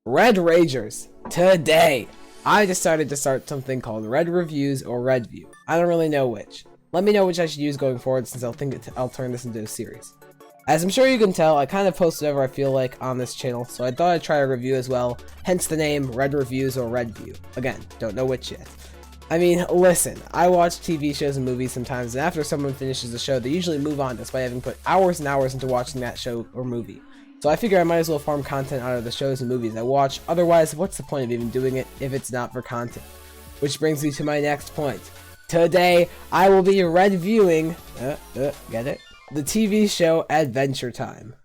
Red Ragers, today I decided to start something called Red Reviews or Reddview. I don't really know which. Let me know which I should use going forward, since I'll turn this into a series. As I'm sure you can tell, I kind of post whatever I feel like on this channel, so I thought I'd try a review as well, hence the name Red Reviews or Reddview. Again, don't know which yet. I mean, listen, I watch TV shows and movies sometimes, and after someone finishes the show, they usually move on despite having put hours and hours into watching that show or movie. So I figure I might as well farm content out of the shows and movies I watch, otherwise what's the point of even doing it if it's not for content? Which brings me to my next point. Today, I will be reviewing, get it? The TV show Adventure Time.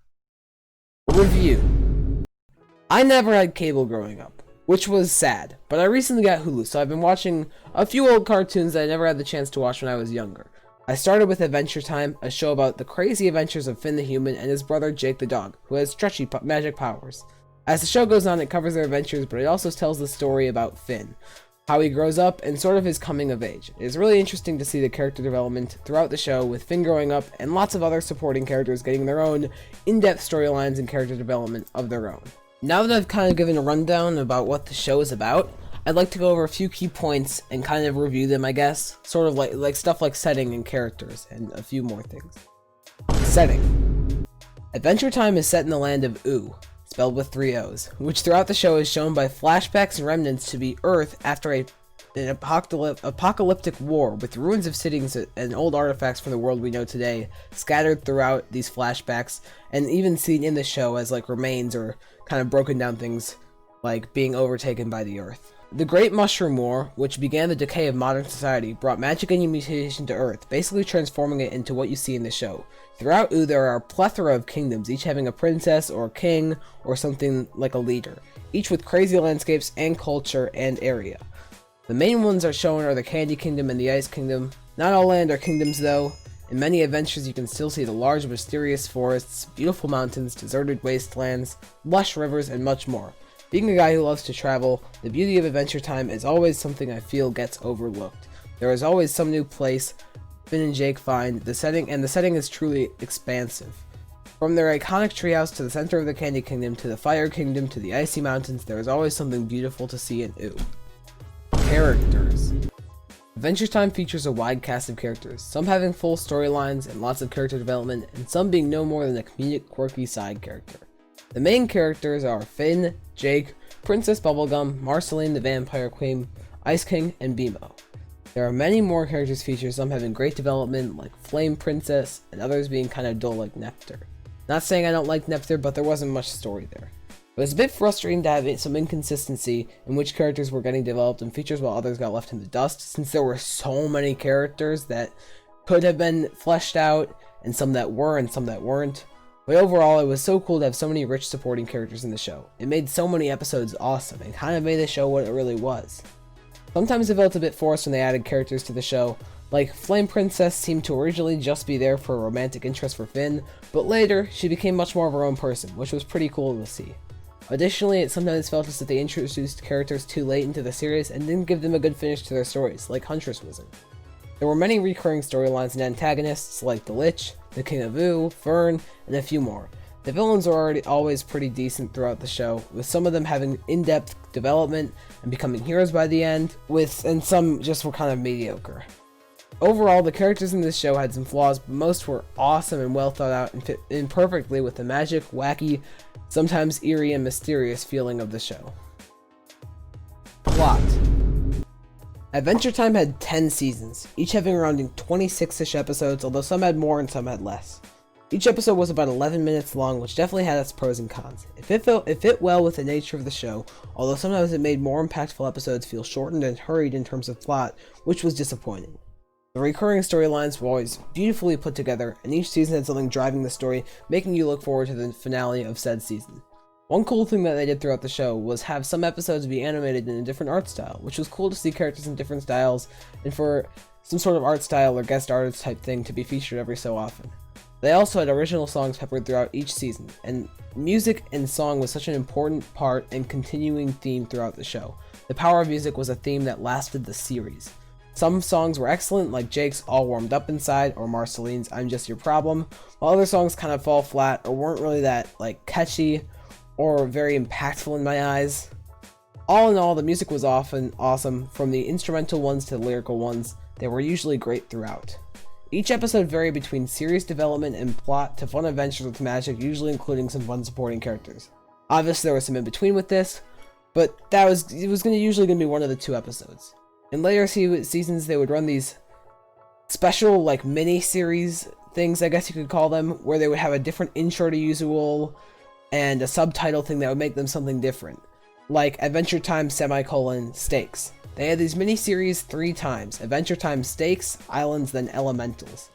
Review. I never had cable growing up, which was sad, but I recently got Hulu, so I've been watching a few old cartoons that I never had the chance to watch when I was younger. I started with Adventure Time, a show about the crazy adventures of Finn the human and his brother Jake the dog, who has stretchy magic powers. As the show goes on, it covers their adventures, but it also tells the story about Finn, how he grows up, and sort of his coming of age. It is really interesting to see the character development throughout the show, with Finn growing up and lots of other supporting characters getting their own in-depth storylines and character development of their own. Now that I've kind of given a rundown about what the show is about, I'd like to go over a few key points and kind of review them, I guess. Sort of like stuff like setting and characters, and a few more things. Setting. Adventure Time is set in the land of Oo, spelled with 3 O's, which throughout the show is shown by flashbacks and remnants to be Earth after an apocalyptic war, with ruins of cities and old artifacts from the world we know today scattered throughout these flashbacks, and even seen in the show as like remains or kind of broken down things like being overtaken by the Earth. The Great Mushroom War, which began the decay of modern society, brought magic and mutation to Earth, basically transforming it into what you see in the show. Throughout Oo, there are a plethora of kingdoms, each having a princess or a king or something like a leader, each with crazy landscapes and culture and area. The main ones are shown are the Candy Kingdom and the Ice Kingdom. Not all land are kingdoms though. In many adventures you can still see the large mysterious forests, beautiful mountains, deserted wastelands, lush rivers, and much more. Being a guy who loves to travel, the beauty of Adventure Time is always something I feel gets overlooked. There is always some new place Finn and Jake find, the setting is truly expansive. From their iconic treehouse to the center of the Candy Kingdom to the Fire Kingdom to the Icy Mountains, there is always something beautiful to see in Oo. Characters. Adventure Time features a wide cast of characters, some having full storylines and lots of character development, and some being no more than a comedic, quirky side character. The main characters are Finn, Jake, Princess Bubblegum, Marceline the Vampire Queen, Ice King, and Bimo. There are many more characters featured, some having great development like Flame Princess, and others being kind of dull like Neptr. Not saying I don't like Neptr, but there wasn't much story there. It was a bit frustrating to have some inconsistency in which characters were getting developed and features while others got left in the dust, since there were so many characters that could have been fleshed out, and some that were and some that weren't. But overall, it was so cool to have so many rich supporting characters in the show. It made so many episodes awesome, and kind of made the show what it really was. Sometimes it felt a bit forced when they added characters to the show, like Flame Princess seemed to originally just be there for a romantic interest for Finn, but later, she became much more of her own person, which was pretty cool to see. Additionally, it sometimes felt as if they introduced characters too late into the series and didn't give them a good finish to their stories, like Huntress Wizard. There were many recurring storylines and antagonists like the Lich, the King of Oo, Fern, and a few more. The villains were always pretty decent throughout the show, with some of them having in-depth development and becoming heroes by the end, and some just were kind of mediocre. Overall, the characters in this show had some flaws, but most were awesome and well thought out and fit in perfectly with the magic, wacky, sometimes eerie and mysterious feeling of the show. Plot. Adventure Time had 10 seasons, each having around 26-ish episodes, although some had more and some had less. Each episode was about 11 minutes long, which definitely had its pros and cons. It fit well with the nature of the show, although sometimes it made more impactful episodes feel shortened and hurried in terms of plot, which was disappointing. The recurring storylines were always beautifully put together, and each season had something driving the story, making you look forward to the finale of said season. One cool thing that they did throughout the show was have some episodes be animated in a different art style, which was cool to see characters in different styles, and for some sort of art style or guest artist type thing to be featured every so often. They also had original songs peppered throughout each season, and music and song was such an important part and continuing theme throughout the show. The power of music was a theme that lasted the series. Some songs were excellent, like Jake's All Warmed Up Inside or Marceline's I'm Just Your Problem, while other songs kind of fall flat or weren't really that catchy or very impactful in my eyes. All in all, the music was often awesome, from the instrumental ones to the lyrical ones. They were usually great throughout. Each episode varied between serious development and plot to fun adventures with magic, usually including some fun supporting characters. Obviously there was some in between with this, but it was usually going to be one of the 2 episodes. In later seasons, they would run these special, like, mini-series things, I guess you could call them, where they would have a different intro to usual and a subtitle thing that would make them something different. Like Adventure Time Stakes. They had these mini-series 3 times: Adventure Time Stakes, Islands, then Elementals.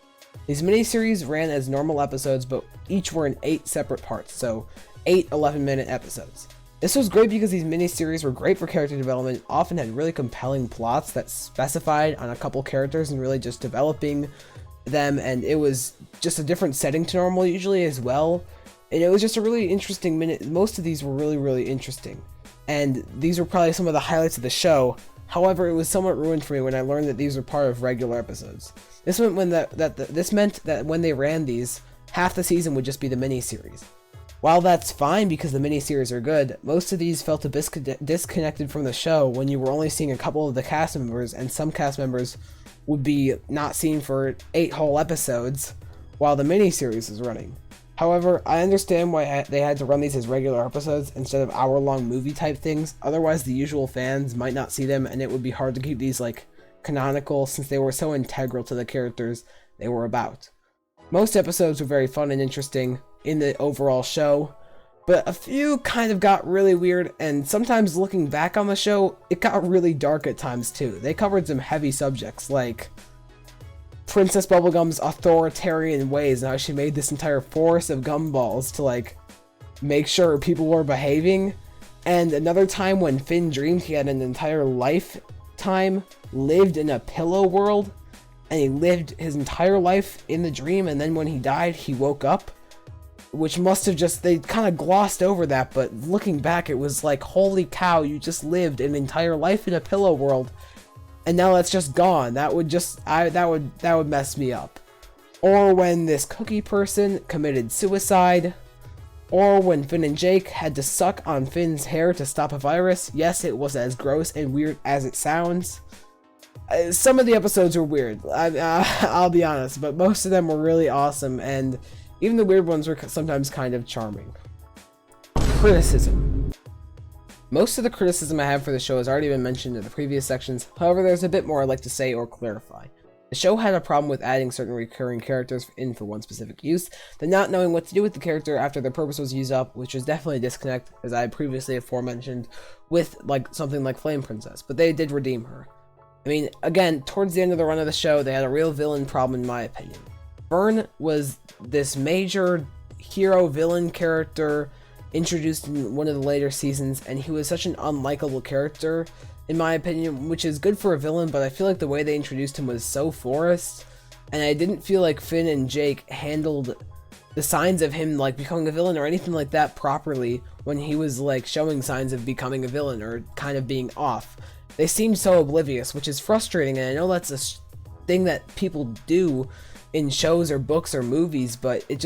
These mini-series ran as normal episodes, but each were in 8 separate parts, so 8 11-minute episodes. This was great because these mini-series were great for character development, often had really compelling plots that specified on a couple characters and really just developing them, and it was just a different setting to normal usually as well. And it was just a really interesting minute. Most of these were really, really interesting. And these were probably some of the highlights of the show. However, it was somewhat ruined for me when I learned that these were part of regular episodes. This meant that when they ran these, half the season would just be the mini-series. While that's fine because the mini-series are good, most of these felt a bit disconnected from the show when you were only seeing a couple of the cast members, and some cast members would be not seen for 8 whole episodes while the mini-series is running. However, I understand why they had to run these as regular episodes instead of hour-long movie-type things. Otherwise, the usual fans might not see them, and it would be hard to keep these, like, canonical since they were so integral to the characters they were about. Most episodes were very fun and interesting in the overall show, but a few kind of got really weird, and sometimes looking back on the show, it got really dark at times too. They covered some heavy subjects, like Princess Bubblegum's authoritarian ways and how she made this entire forest of gumballs to, like, make sure people were behaving. And another time when Finn dreamed he had an entire lifetime lived in a pillow world, and he lived his entire life in the dream, and then when he died, he woke up. Which must have just, they kind of glossed over that, but looking back, it was like, holy cow, you just lived an entire life in a pillow world, and now that's just gone. That would just, that would mess me up. Or when this cookie person committed suicide, or when Finn and Jake had to suck on Finn's hair to stop a virus. Yes, it was as gross and weird as it sounds. Some of the episodes were weird, I'll be honest, but most of them were really awesome, and even the weird ones were sometimes kind of charming. Criticism. Most of the criticism I have for the show has already been mentioned in the previous sections, however there's a bit more I'd like to say or clarify. The show had a problem with adding certain recurring characters in for one specific use, then not knowing what to do with the character after their purpose was used up, which was definitely a disconnect, as I had previously aforementioned, with something like Flame Princess, but they did redeem her. I mean, again, towards the end of the run of the show, they had a real villain problem in my opinion. Vern was this major hero villain character introduced in one of the later seasons, and he was such an unlikable character in my opinion, which is good for a villain, but I feel like the way they introduced him was so forced, and I didn't feel like Finn and Jake handled the signs of him like becoming a villain or anything like that properly when he was like showing signs of becoming a villain or kind of being off. They seemed so oblivious, which is frustrating, and I know that's a thing that people do in shows or books or movies, but it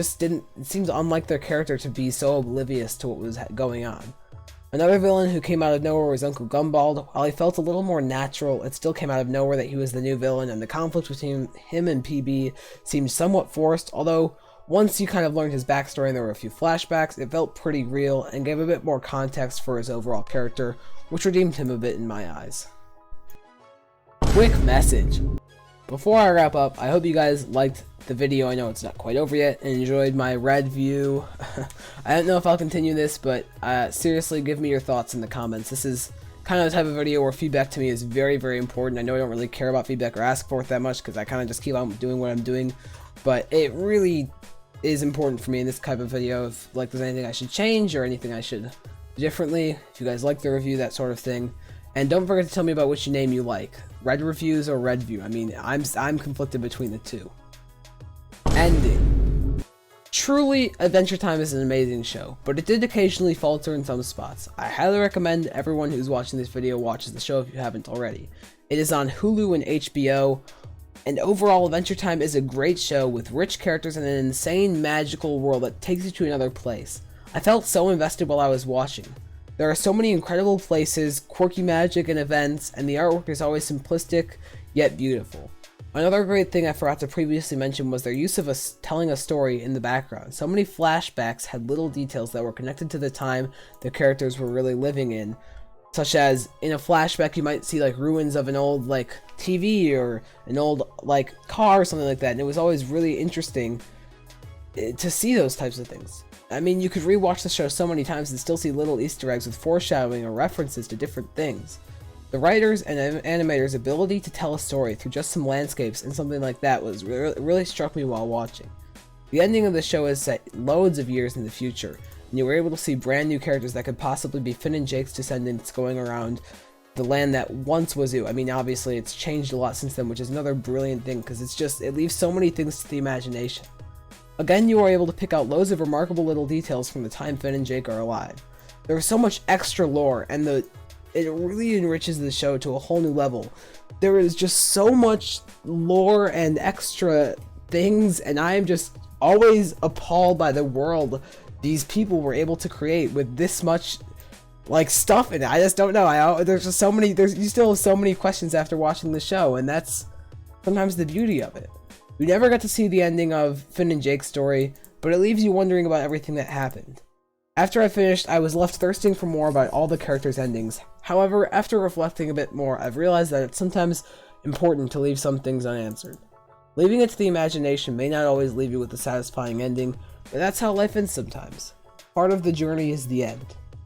seems unlike their character to be so oblivious to what was going on. Another villain who came out of nowhere was Uncle Gumball. While he felt a little more natural, it still came out of nowhere that he was the new villain, and the conflict between him and PB seemed somewhat forced, although once you kind of learned his backstory and there were a few flashbacks, it felt pretty real and gave a bit more context for his overall character, which redeemed him a bit in my eyes. Quick message. Before I wrap up, I hope you guys liked the video. I know it's not quite over yet, and enjoyed my Reddview. I don't know if I'll continue this, but seriously, give me your thoughts in the comments. This is kind of the type of video where feedback to me is very, very important. I know I don't really care about feedback or ask for it that much because I kind of just keep on doing what I'm doing, but it really is important for me in this type of video. If like there's anything I should change or anything I should do differently, if you guys like the review, that sort of thing. And don't forget to tell me about which name you like, Reddviews or Reddview. I mean, I'm conflicted between the two. Ending. Truly, Adventure Time is an amazing show, but it did occasionally falter in some spots. I highly recommend everyone who's watching this video watches the show if you haven't already. It is on Hulu and HBO, and overall Adventure Time is a great show with rich characters and an insane magical world that takes you to another place. I felt so invested while I was watching. There are so many incredible places, quirky magic and events, and the artwork is always simplistic, yet beautiful. Another great thing I forgot to previously mention was their use of telling a story in the background. So many flashbacks had little details that were connected to the time the characters were really living in. Such as, in a flashback you might see like ruins of an old like TV or an old like car or something like that, and it was always really interesting to see those types of things. I mean, you could rewatch the show so many times and still see little Easter eggs with foreshadowing or references to different things. The writers and animators' ability to tell a story through just some landscapes and something like that was really struck me while watching. The ending of the show is set loads of years in the future, and you were able to see brand new characters that could possibly be Finn and Jake's descendants going around the land that once was Zoo. I mean, obviously it's changed a lot since then, which is another brilliant thing because it leaves so many things to the imagination. Again, you are able to pick out loads of remarkable little details from the time Finn and Jake are alive. There is so much extra lore, and it really enriches the show to a whole new level. There is just so much lore and extra things, and I am just always appalled by the world these people were able to create with this much like stuff in it. I just don't know. There's just so many. You still have so many questions after watching the show, and that's sometimes the beauty of it. We never got to see the ending of Finn and Jake's story, but it leaves you wondering about everything that happened. After I finished, I was left thirsting for more about all the characters' endings. However, after reflecting a bit more, I've realized that it's sometimes important to leave some things unanswered. Leaving it to the imagination may not always leave you with a satisfying ending, but that's how life ends sometimes. Part of the journey is the end,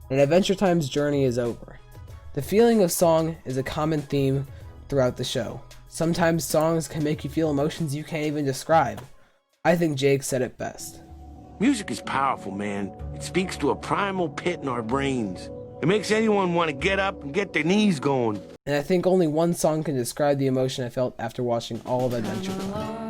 and Adventure Time's journey is over. The feeling of song is a common theme throughout the show. Sometimes songs can make you feel emotions you can't even describe. I think Jake said it best. Music is powerful, man. It speaks to a primal pit in our brains. It makes anyone want to get up and get their knees going. And I think only one song can describe the emotion I felt after watching all of Adventure Time.